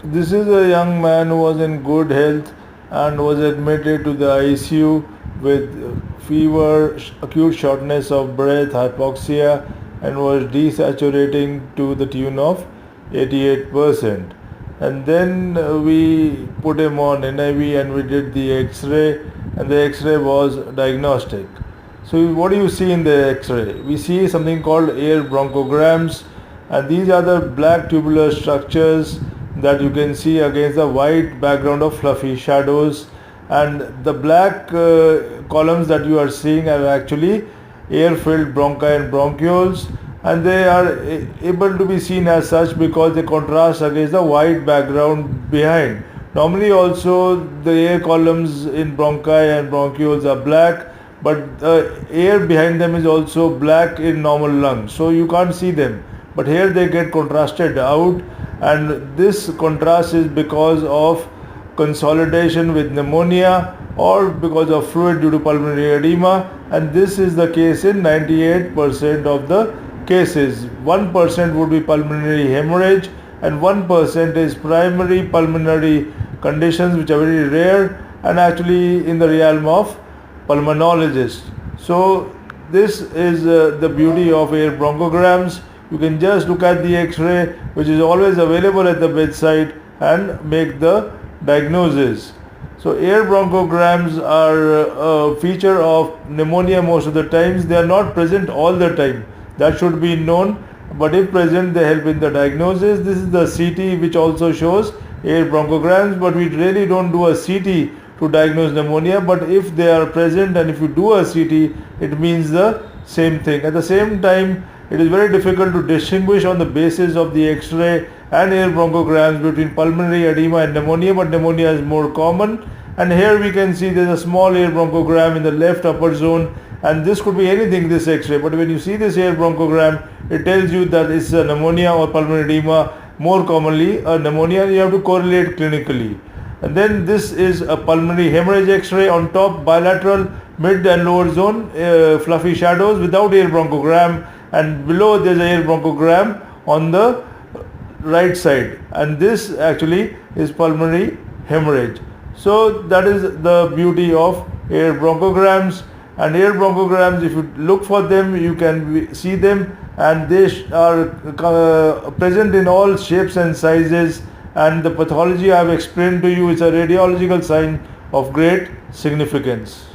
This is a young man who was in good health and was admitted to the ICU with fever, acute shortness of breath, hypoxia, and was desaturating to the tune of 88%. And then we put him on NIV and we did the X-ray, and the X-ray was diagnostic. So what do you see in the X-ray? We see something called air bronchograms, and these are the black tubular structures that you can see against the white background of fluffy shadows, and the black columns that you are seeing are actually air-filled bronchi and bronchioles, and they are able to be seen as such because they contrast against the white background behind. Normally also the air columns in bronchi and bronchioles are black, but the air behind them is also black in normal lungs, so you can't see them, but here they get contrasted out, and this contrast is because of consolidation with pneumonia or because of fluid due to pulmonary edema, and this is the case in 98% of the cases. 1% would be pulmonary hemorrhage and 1% is primary pulmonary conditions, which are very rare and actually in the realm of pulmonologists. So this is the beauty of air bronchograms. You can just look at the X-ray, which is always available at the bedside, and make the diagnosis. So air bronchograms are a feature of pneumonia most of the times. They are not present all the time. That should be known, but if present, they help in the diagnosis. This is the CT, which also shows air bronchograms, but we really don't do a CT to diagnose pneumonia. But if they are present and if you do a CT, it means the same thing. At the same time, it is very difficult to distinguish on the basis of the X-ray and air bronchograms between pulmonary edema and pneumonia, but pneumonia is more common. And here we can see there is a small air bronchogram in the left upper zone, and this could be anything, this X-ray, but when you see this air bronchogram, it tells you that it's a pneumonia or pulmonary edema, more commonly a pneumonia, and you have to correlate clinically. And then this is a pulmonary hemorrhage X-ray. On top, bilateral mid and lower zone fluffy shadows without air bronchogram, and below there's an air bronchogram on the right side, and this actually is pulmonary hemorrhage. So that is the beauty of air bronchograms. And air bronchograms, if you look for them, you can see them, and they are present in all shapes and sizes, and the pathology I have explained to you is a radiological sign of great significance.